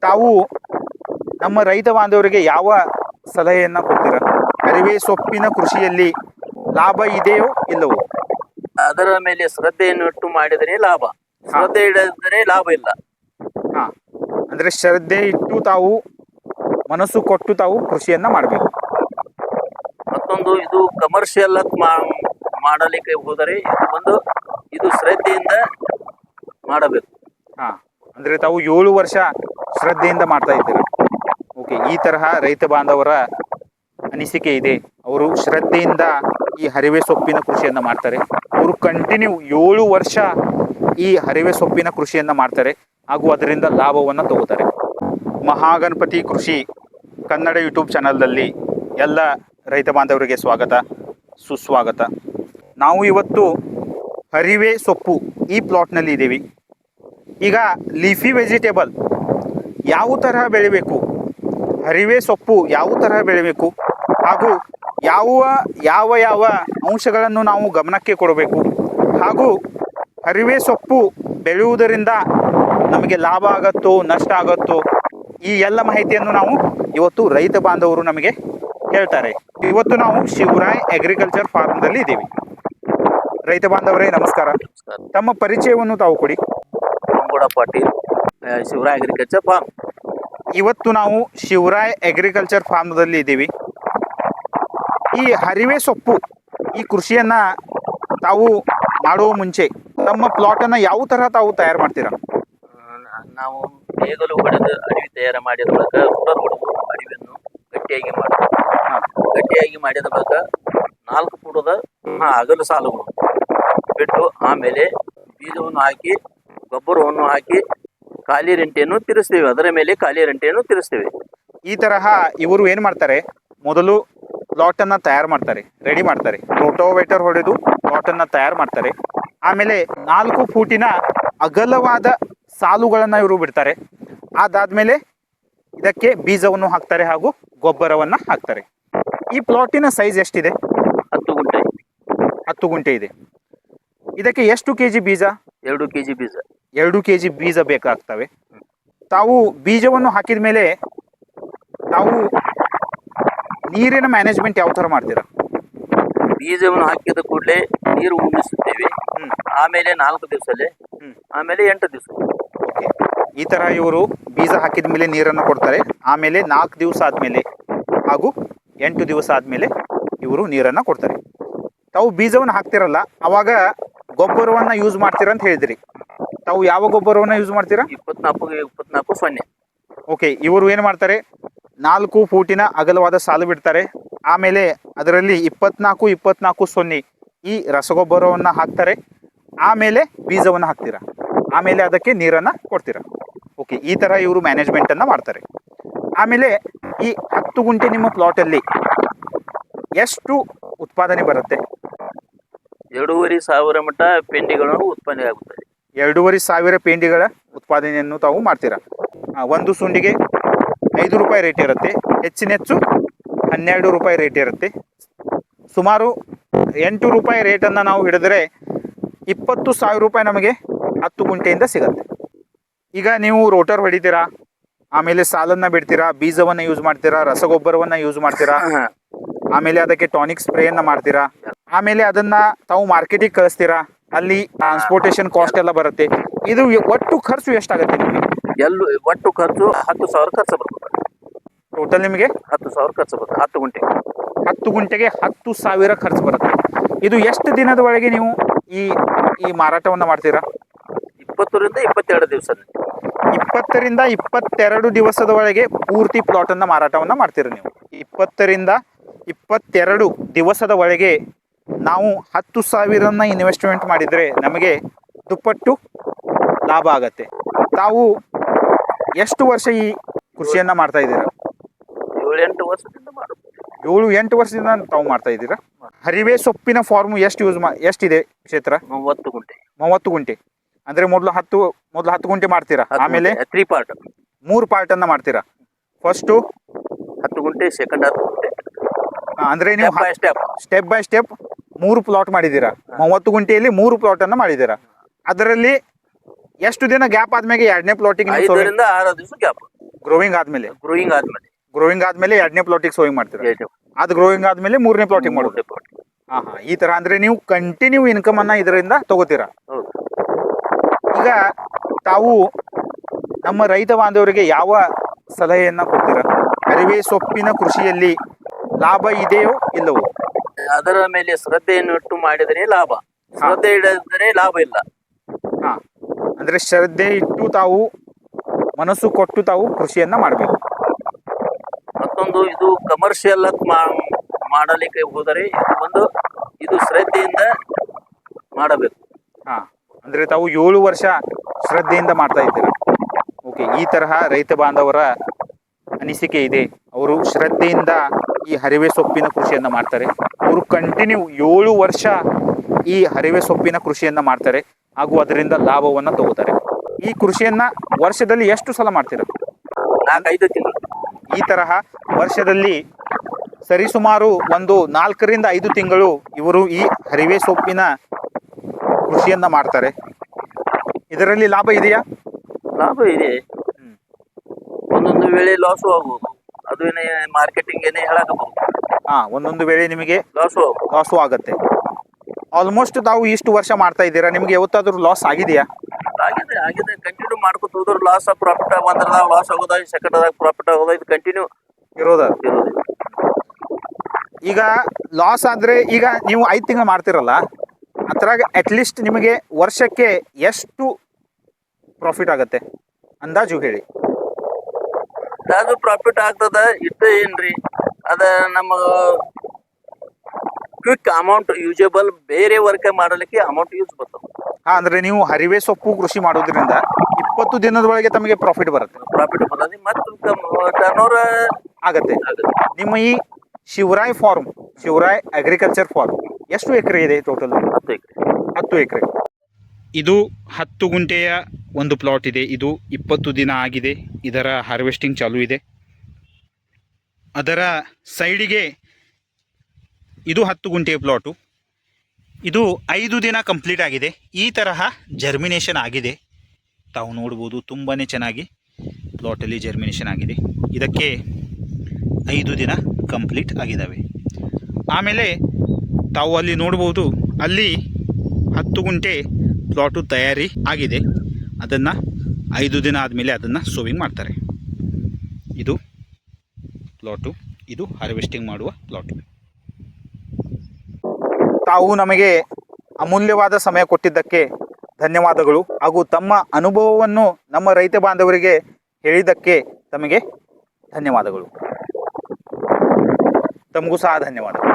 ತಾವು ನಮ್ಮ ರೈತ ಬಾಂಧವರಿಗೆ ಯಾವ ಸಲಹೆಯನ್ನ ಕೊಡ್ತೀರಾ? ಅರಿವೆ ಸೊಪ್ಪಿನ ಕೃಷಿಯಲ್ಲಿ ಲಾಭ ಇದೆಯೋ ಇಲ್ಲವೋ? ಅದರ ಮೇಲೆ ಶ್ರದ್ಧೆಯನ್ನು ಇಟ್ಟು ಮಾಡಿದರೆ ಲಾಭ, ಶ್ರದ್ಧೆ ಇಡದಿದ್ದರೆ ಲಾಭ ಇಲ್ಲ. ಹಾ, ಅಂದ್ರೆ ಶ್ರದ್ಧೆ ಇಟ್ಟು ತಾವು ಮನಸ್ಸು ಕೊಟ್ಟು ತಾವು ಕೃಷಿಯನ್ನ ಮಾಡಬೇಕು. ಮತ್ತೊಂದು ಇದು ಕಮರ್ಷಿಯಲ್ ಮಾಡಲಿಕ್ಕೆ ಹೋದರೆ ಇದು ಶ್ರದ್ಧೆಯಿಂದ ಮಾಡಬೇಕು. ಹಾ, ಅಂದ್ರೆ ತಾವು 7 ವರ್ಷ ಶ್ರದ್ಧೆಯಿಂದ ಮಾಡ್ತಾ ಇದ್ದೀರಾ. ಓಕೆ, ಈ ತರಹ ರೈತ ಬಾಂಧವರ ಅನಿಸಿಕೆ ಇದೆ. ಅವರು ಶ್ರದ್ಧೆಯಿಂದ ಈ ಹರಿವೆ ಸೊಪ್ಪಿನ ಕೃಷಿಯನ್ನ ಮಾಡ್ತಾರೆ. ಅವರು ಕಂಟಿನ್ಯೂ 7 ವರ್ಷ ಈ ಹರಿವೆ ಸೊಪ್ಪಿನ ಕೃಷಿಯನ್ನ ಮಾಡ್ತಾರೆ ಹಾಗೂ ಅದರಿಂದ ಲಾಭವನ್ನು ತಗೋತಾರೆ. ಮಹಾಗಣಪತಿ ಕೃಷಿ ಕನ್ನಡ ಯೂಟ್ಯೂಬ್ ಚಾನಲ್ನಲ್ಲಿ ಎಲ್ಲ ರೈತ ಬಾಂಧವರಿಗೆ ಸ್ವಾಗತ, ಸುಸ್ವಾಗತ. ನಾವು ಇವತ್ತು ಹರಿವೆ ಸೊಪ್ಪು ಈ ಪ್ಲಾಟ್ನಲ್ಲಿ ಇದ್ದೀವಿ. ಈಗ ಲೀಫಿ ವೆಜಿಟೇಬಲ್ ಯಾವ ತರಹ ಬೆಳಿಬೇಕು, ಹರಿವೆ ಸೊಪ್ಪು ಯಾವ ತರಹ ಬೆಳಿಬೇಕು ಹಾಗೂ ಯಾವ ಯಾವ ಅಂಶಗಳನ್ನು ನಾವು ಗಮನಕ್ಕೆ ಕೊಡಬೇಕು ಹಾಗೂ ಹರಿವೆ ಸೊಪ್ಪು ಬೆಳೆಯುವುದರಿಂದ ನಮಗೆ ಲಾಭ ಆಗತ್ತೋ ನಷ್ಟ ಆಗತ್ತೋ ಈ ಎಲ್ಲ ಮಾಹಿತಿಯನ್ನು ನಾವು ಇವತ್ತು ರೈತ ಬಾಂಧವರು ನಮಗೆ ಹೇಳ್ತಾರೆ. ಇವತ್ತು ನಾವು ಶಿವರಾಯ್ ಅಗ್ರಿಕಲ್ಚರ್ ಫಾರ್ಮ್ದಲ್ಲಿ ಇದ್ದೀವಿ. ರೈತ ಬಾಂಧವರೇ ನಮಸ್ಕಾರ. ತಮ್ಮ ಪರಿಚಯವನ್ನು ತಾವು ಕೊಡಿ. Gowda Patil, Shivaray agriculture farm. ಇವತ್ತು ನಾವು ಶಿವರಾಯ್ ಅಗ್ರಿಕಲ್ಚರ್ ಫಾರ್ಮ್ದಲ್ಲಿ ಇದ್ದೀವಿ. ಈ ಹರಿವೆ ಸೊಪ್ಪು ಈ ಕೃಷಿಯನ್ನ ತಾವು ಮಾಡುವ ಮುಂಚೆ ತಮ್ಮ ಪ್ಲಾಟನ್ನು ಯಾವ ತರಹ ತಾವು ತಯಾರು ಮಾಡ್ತೀರಾ? ನಾವು ಬೇಗಲು ಹೊಡೆದು ಅಡವಿ ತಯಾರು ಮಾಡಿದ ಬಳಿಕ ರೋಟರ್ ಹೊಡೆದು ಅಡವಿಯನ್ನು ಗಟ್ಟಿಯಾಗಿ ಮಾಡಿದ ಬಳಿಕ 4 ಫೂಟದ ಅಗಲು ಸಾಲುಗಳು ಬಿಟ್ಟು ಆಮೇಲೆ ಬೀಜವನ್ನು ಹಾಕಿ ಗೊಬ್ಬರವನ್ನು ಹಾಕಿ ಖಾಲಿ ರೆಂಟೆಯನ್ನು ತಿರ್ಸ್ತೇವೆ. ಅದರ ಮೇಲೆ ಖಾಲಿ ರೆಂಟೆಯನ್ನು ತಿರ್ಸ್ತೇವೆ. ಈ ತರಹ ಇವರು ಏನು ಮಾಡ್ತಾರೆ, ಮೊದಲು ಪ್ಲಾಟನ್ನು ತಯಾರು ಮಾಡ್ತಾರೆ, ರೆಡಿ ಮಾಡ್ತಾರೆ, ರೋಟೋವೇಟರ್ ಹೊಡೆದು ಪ್ಲಾಟನ್ನು ತಯಾರು ಮಾಡ್ತಾರೆ. ಆಮೇಲೆ 4 ಫೂಟಿನ ಅಗಲವಾದ ಸಾಲುಗಳನ್ನು ಇವರು ಬಿಡ್ತಾರೆ. ಅದಾದಮೇಲೆ ಇದಕ್ಕೆ ಬೀಜವನ್ನು ಹಾಕ್ತಾರೆ ಹಾಗೂ ಗೊಬ್ಬರವನ್ನು ಹಾಕ್ತಾರೆ. ಈ ಪ್ಲಾಟಿನ ಸೈಜ್ ಎಷ್ಟಿದೆ? 10 ಗುಂಟೆ. 10 ಗುಂಟೆ ಇದೆ. ಇದಕ್ಕೆ ಎಷ್ಟು ಕೆಜಿ ಬೀಜ? 2 ಕೆಜಿ ಬೀಜ. 2 ಕೆಜಿ ಬೀಜ ಬೇಕಾಗ್ತವೆ. ತಾವು ಬೀಜವನ್ನು ಹಾಕಿದ ಮೇಲೆ ತಾವು ನೀರಿನ ಮ್ಯಾನೇಜ್ಮೆಂಟ್ ಯಾವ ಥರ ಮಾಡ್ತೀರಾ? ಬೀಜವನ್ನು ಹಾಕಿದ ಕೂಡಲೇ ನೀರು ಉಣಿಸುತ್ತೇವೆ. ಆಮೇಲೆ 4 ದಿವಸಲ್ಲೇ, ಆಮೇಲೆ 8 ದಿವಸ. ಓಕೆ, ಈ ಥರ ಇವರು ಬೀಜ ಹಾಕಿದ ಮೇಲೆ ನೀರನ್ನು ಕೊಡ್ತಾರೆ. ಆಮೇಲೆ 4 ದಿವಸ ಆದಮೇಲೆ ಹಾಗೂ 8 ದಿವಸ ಆದಮೇಲೆ ಇವರು ನೀರನ್ನು ಕೊಡ್ತಾರೆ. ತಾವು ಬೀಜವನ್ನು ಹಾಕ್ತಿರಲ್ಲ ಅವಾಗ ಗೊಬ್ಬರವನ್ನು ಯೂಸ್ ಮಾಡ್ತೀರಾ ಅಂತ ಹೇಳಿದ್ರಿ. ತಾವು ಯಾವ ಗೊಬ್ಬರವನ್ನು ಯೂಸ್ ಮಾಡ್ತೀರಾ? 24-24-0. ಓಕೆ, ಇವರು ಏನು ಮಾಡ್ತಾರೆ, 4 ಫೂಟಿನ ಅಗಲವಾದ ಸಾಲು ಬಿಡ್ತಾರೆ. ಆಮೇಲೆ ಅದರಲ್ಲಿ 24-24-0 ಈ ರಸಗೊಬ್ಬರವನ್ನು ಹಾಕ್ತಾರೆ. ಆಮೇಲೆ ಬೀಜವನ್ನು ಹಾಕ್ತೀರಾ, ಆಮೇಲೆ ಅದಕ್ಕೆ ನೀರನ್ನು ಕೊಡ್ತೀರಾ. ಓಕೆ, ಈ ಥರ ಇವರು ಮ್ಯಾನೇಜ್ಮೆಂಟನ್ನು ಮಾಡ್ತಾರೆ. ಆಮೇಲೆ ಈ 10 ಗುಂಟೆ ನಿಮ್ಮ ಪ್ಲಾಟಲ್ಲಿ ಎಷ್ಟು ಉತ್ಪಾದನೆ ಬರುತ್ತೆ? 2,500 ಮಟ್ಟ ಪೆಂಡಿಗಳನ್ನು ಉತ್ಪನ್ನ ಆಗುತ್ತದೆ. 2,500 ಪೇಂಡಿಗಳ ಉತ್ಪಾದನೆಯನ್ನು ತಾವು ಮಾಡ್ತೀರಾ. ಒಂದು ಸುಂಡಿಗೆ 5 ರೂಪಾಯಿ ರೇಟ್ ಇರುತ್ತೆ, ಹೆಚ್ಚಿನ ಹೆಚ್ಚು 12 ರೂಪಾಯಿ ರೇಟ್ ಇರುತ್ತೆ. ಸುಮಾರು 8 ರೂಪಾಯಿ ರೇಟನ್ನು ನಾವು ಹಿಡಿದ್ರೆ 20,000 ರೂಪಾಯಿ ನಮಗೆ 10 ಗುಂಟೆಯಿಂದ ಸಿಗುತ್ತೆ. ಈಗ ನೀವು ರೋಟರ್ ಹೊಡಿತೀರಾ, ಆಮೇಲೆ ಸಾಲನ್ನು ಬಿಡ್ತೀರಾ, ಬೀಜವನ್ನು ಯೂಸ್ ಮಾಡ್ತೀರಾ, ರಸಗೊಬ್ಬರವನ್ನು ಯೂಸ್ ಮಾಡ್ತೀರಾ, ಆಮೇಲೆ ಅದಕ್ಕೆ ಟಾನಿಕ್ ಸ್ಪ್ರೇಯನ್ನು ಮಾಡ್ತೀರಾ, ಆಮೇಲೆ ಅದನ್ನು ತಾವು ಮಾರ್ಕೆಟಿಗೆ ಕಳಿಸ್ತೀರಾ, ಅಲ್ಲಿ ಟ್ರಾನ್ಸ್ಪೋರ್ಟೇಷನ್ ಕಾಸ್ಟ್ ಎಲ್ಲ ಬರುತ್ತೆ. ಇದು ಒಟ್ಟು ಖರ್ಚು ಎಷ್ಟಾಗುತ್ತೆ ನಿಮಗೆ? ಒಟ್ಟು ಖರ್ಚು 10,000 ಖರ್ಚು ಬರ್ತದೆ. ಟೋಟಲ್ ನಿಮಗೆ 10,000 ಖರ್ಚು ಬರ್ತದೆ. 10 ಗುಂಟೆಗೆ 10 ಗುಂಟೆಗೆ 10,000 ಖರ್ಚು ಬರುತ್ತೆ. ಇದು ಎಷ್ಟು ದಿನದ ಒಳಗೆ ನೀವು ಈ ಮಾರಾಟವನ್ನು ಮಾಡ್ತೀರಾ? 20ರಿಂದ 22 ದಿವಸ. 20ರಿಂದ 22 ದಿವಸದ ಒಳಗೆ ಪೂರ್ತಿ ಪ್ಲಾಟನ್ನು ಮಾರಾಟವನ್ನು ಮಾಡ್ತೀರಾ ನೀವು. 20ರಿಂದ 22 ದಿವಸದ ಒಳಗೆ ನಾವು 10,000 ಇನ್ವೆಸ್ಟ್ಮೆಂಟ್ ಮಾಡಿದರೆ ನಮಗೆ ದುಪ್ಪಟ್ಟು ಲಾಭ ಆಗತ್ತೆ. ತಾವು ಎಷ್ಟು ವರ್ಷ ಈ ಕೃಷಿಯನ್ನು ಮಾಡ್ತಾ ಇದ್ದೀರಾ? 7-8 ವರ್ಷದಿಂದ ಮಾಡುತ್ತೆ. 7-8 ವರ್ಷದಿಂದ ತಾವು ಮಾಡ್ತಾ ಇದ್ದೀರಾ. ಹರಿವೆ ಸೊಪ್ಪಿನ ಫಾರ್ಮ್ ಎಷ್ಟಿದೆ ಕ್ಷೇತ್ರ? 30 ಗುಂಟೆ. 30 ಗುಂಟೆ ಅಂದರೆ ಮೊದಲು 10 ಗುಂಟೆ ಮಾಡ್ತೀರಾ, ಆಮೇಲೆ 3 ಪಾರ್ಟ್, 3 ಪಾರ್ಟನ್ನು ಮಾಡ್ತೀರಾ. ಫಸ್ಟು 10 ಗುಂಟೆ, ಸೆಕೆಂಡ್ 10 ಗುಂಟೆ. ಅಂದರೆ ನೀವು ಸ್ಟೆಪ್ ಬೈ ಸ್ಟೆಪ್ 3 ಪ್ಲಾಟ್ ಮಾಡಿದ್ದೀರಾ. 30 ಗುಂಟೆಯಲ್ಲಿ 3 ಪ್ಲಾಟನ್ನು ಮಾಡಿದ್ದೀರಾ. ಅದರಲ್ಲಿ ಎಷ್ಟು ದಿನ ಗ್ಯಾಪ್ ಆದ್ಮೇಲೆ 2ನೇ ಪ್ಲಾಟಿಗೆ? 5ರಿಂದ 6 ದಿವಸ ಗ್ಯಾಪ್. ಗ್ರೋವಿಂಗ್ ಆದ್ಮೇಲೆ ಗ್ರೋಯಿಂಗ್ ಆದ್ಮೇಲೆ ಎರಡನೇ ಪ್ಲಾಟಿಗೆ ಸೋಯಿಂಗ್ ಮಾಡ್ತೀರಾ? ಎರಡನೇ ಅದು ಗ್ರೋವಿಂಗ್ ಆದ್ಮೇಲೆ ಮೂರನೇ ಪ್ಲಾಟಿಗೆ ಮಾಡೋದು. ಮೂರನೇ plot. ಹಾ ಹಾ, ಈ ತರ ಅಂದ್ರೆ ನೀವು ಕಂಟಿನ್ಯೂ ಇನ್ಕಮ್ ಅನ್ನ ಇದರಿಂದ ತಗೋತೀರಾ. ಹೌದು. ಈಗ ತಾವು ನಮ್ಮ ರೈತ ಬಾಂಧವರಿಗೆ ಯಾವ ಸಲಹೆಯನ್ನ ಕೊಡ್ತೀರಾ? ಅರಿವೆ ಸೊಪ್ಪಿನ ಕೃಷಿಯಲ್ಲಿ ಲಾಭ ಇದೆಯೋ ಇಲ್ಲವೋ? ಅದರ ಮೇಲೆ ಶ್ರದ್ಧೆಯನ್ನು ಇಟ್ಟು ಮಾಡಿದರೆ ಲಾಭ, ಶ್ರದ್ಧೆ ಇಡದರೆ ಲಾಭ ಇಲ್ಲ. ಹಾ, ಅಂದ್ರೆ ಶ್ರದ್ಧೆ ಇಟ್ಟು ತಾವು ಮನಸ್ಸು ಕೊಟ್ಟು ತಾವು ಕೃಷಿಯನ್ನ ಮಾಡಬೇಕು. ಮತ್ತೊಂದು ಇದು ಕಮರ್ಷಿಯಲ್ ಮಾಡಲಿಕ್ಕೆ ಹೋದರೆ ಇದು ಶ್ರದ್ಧೆಯಿಂದ ಮಾಡಬೇಕು. ಹಾ, ಅಂದ್ರೆ ತಾವು 7 ವರ್ಷ ಶ್ರದ್ಧೆಯಿಂದ ಮಾಡ್ತಾ ಇದ್ದೀರಾ. ಓಕೆ, ಈ ತರಹ ರೈತ ಬಾಂಧವರ ಅನಿಸಿಕೆ ಇದೆ. ಅವರು ಶ್ರದ್ಧೆಯಿಂದ ಈ ಹರಿವೆ ಸೊಪ್ಪಿನ ಕೃಷಿಯನ್ನ ಮಾಡ್ತಾರೆ. ಅವರು ಕಂಟಿನ್ಯೂ 7 ವರ್ಷ ಈ ಹರಿವೆ ಸೊಪ್ಪಿನ ಕೃಷಿಯನ್ನ ಮಾಡ್ತಾರೆ ಹಾಗೂ ಅದರಿಂದ ಲಾಭವನ್ನ ತಗೋತಾರೆ. ಈ ಕೃಷಿಯನ್ನ ವರ್ಷದಲ್ಲಿ ಎಷ್ಟು ಸಲ ಮಾಡ್ತೀರಾ? 4-5 ತಿಂಗಳು. ಈ ತರಹ ವರ್ಷದಲ್ಲಿ ಸರಿಸುಮಾರು ಒಂದು 4 ರಿಂದ 5 ತಿಂಗಳು ಇವರು ಈ ಹರಿವೆ ಸೊಪ್ಪಿನ ಕೃಷಿಯನ್ನ ಮಾಡ್ತಾರೆ. ಇದರಲ್ಲಿ ಲಾಭ ಇದೆಯಾ? ಲಾಭ ಇದೆ. ಒಂದೊಂದು ವೇಳೆ ಲಾಸು ಆಗ್ಬೋದು. ಅದು ಮಾರ್ಕೆಟಿಂಗ್ ಹೇಳಕಬಹುದು. ಹಾ, ಒಂದೊಂದು ವೇಳೆ ನಿಮಗೆ ಲಾಸು ಆಗುತ್ತೆ. ಆಲ್ಮೋಸ್ಟ್ ತಾವು ಇಷ್ಟು ವರ್ಷ ಮಾಡ್ತಾ ಇದ್ದೀರಾ, ನಿಮ್ಗೆ ಯಾವತ್ತಾದ್ರೂ ಲಾಸ್ ಆಗಿದೆಯಾ? ಆಗಿದೆ. ಕಂಟಿನ್ಯೂ ಮಾಡ್ಕೊತ ಹೋದ್ರೆ ಲಾಸ್ ಪ್ರಾಫಿಟ್ ಒಂದ್ರದಾಗ ಲಾಸ್ ಆಗೋದ, ಸೆಕೆಂಡ್ದಾಗ ಪ್ರಾಫಿಟ್ ಆಗೋದ, ಇದು ಕಂಟಿನ್ಯೂ ಇರೋದ. ಇರೋದು. ಈಗ ಲಾಸ್ ಆದ್ರೆ ಈಗ ನೀವು 5 ತಿಂಗಳು ಮಾಡ್ತಿರಲ್ಲ, ಅದ್ರಾಗ ಅಟ್ಲೀಸ್ಟ್ ನಿಮಗೆ ವರ್ಷಕ್ಕೆ ಎಷ್ಟು ಪ್ರಾಫಿಟ್ ಆಗತ್ತೆ ಅಂದಾಜು ಹೇಳಿ. ಅದು ಪ್ರಾಫಿಟ್ ಆಗ್ತದ ಇಟ್ಟು ಏನ್ರಿ, ಅದ ನಮ್ಮ ಕ್ವಿಕ್ ಅಮೌಂಟ್ ಯೂಸೇಬಲ್ ಬೇರೆ ವರ್ಕ್ ಮಾಡಲಿಕ್ಕೆ ಅಮೌಂಟ್ ಯೂಸ್ ಬರ್ತದೆ. ಹಾ, ಅಂದ್ರೆ ನೀವು ಹರಿವೆ ಸೊಪ್ಪು ಕೃಷಿ ಮಾಡೋದ್ರಿಂದ 20 ದಿನದೊಳಗೆ ತಮಗೆ ಪ್ರಾಫಿಟ್ ಬರುತ್ತೆ. ಪ್ರಾಫಿಟ್ ಬರ್ತದೆ ಮತ್ತು ಟರ್ನ್ ಓವರ್ ಆಗತ್ತೆ. ನಿಮ್ಮ ಈ ಶಿವರಾಯ್ ಅಗ್ರಿಕಲ್ಚರ್ ಫಾರ್ಮ್ ಎಷ್ಟು ಎಕರೆ ಇದೆ ಟೋಟಲ್? 10 ಎಕರೆ. ಇದು 10 ಗುಂಟೆಯ ಒಂದು ಪ್ಲಾಟ್ ಇದೆ. ಇದು 20 ದಿನ ಆಗಿದೆ. ಇದರ ಹಾರ್ವೆಸ್ಟಿಂಗ್ ಚಾಲೂ ಇದೆ. ಅದರ ಸೈಡಿಗೆ ಇದು 10 ಗುಂಟೆಯ ಪ್ಲಾಟು. ಇದು 5 ದಿನ ಕಂಪ್ಲೀಟ್ ಆಗಿದೆ. ಈ ತರಹ ಜರ್ಮಿನೇಷನ್ ಆಗಿದೆ. ತಾವು ನೋಡ್ಬೋದು, ತುಂಬಾ ಚೆನ್ನಾಗಿ ಪ್ಲಾಟಲ್ಲಿ ಜರ್ಮಿನೇಷನ್ ಆಗಿದೆ. ಇದಕ್ಕೆ 5 ದಿನ ಕಂಪ್ಲೀಟ್ ಆಗಿದ್ದಾವೆ. ಆಮೇಲೆ ತಾವು ಅಲ್ಲಿ ನೋಡ್ಬೋದು, ಅಲ್ಲಿ 10 ಗುಂಟೆ ಪ್ಲಾಟು ತಯಾರಿ ಆಗಿದೆ. ಅದನ್ನು 5 ದಿನ ಆದಮೇಲೆ ಅದನ್ನು ಸೋವಿಂಗ್ ಮಾಡ್ತಾರೆ. ಇದು ಪ್ಲಾಟು, ಇದು ಹಾರ್ವೆಸ್ಟಿಂಗ್ ಮಾಡುವ ಪ್ಲಾಟು. ತಾವು ನಮಗೆ ಅಮೂಲ್ಯವಾದ ಸಮಯ ಕೊಟ್ಟಿದ್ದಕ್ಕೆ ಧನ್ಯವಾದಗಳು ಹಾಗೂ ತಮ್ಮ ಅನುಭವವನ್ನು ನಮ್ಮ ರೈತ ಬಾಂಧವರಿಗೆ ಹೇಳಿದ್ದಕ್ಕೆ ತಮಗೆ ಧನ್ಯವಾದಗಳು. ತಮಗೂ ಸಹ ಧನ್ಯವಾದಗಳು.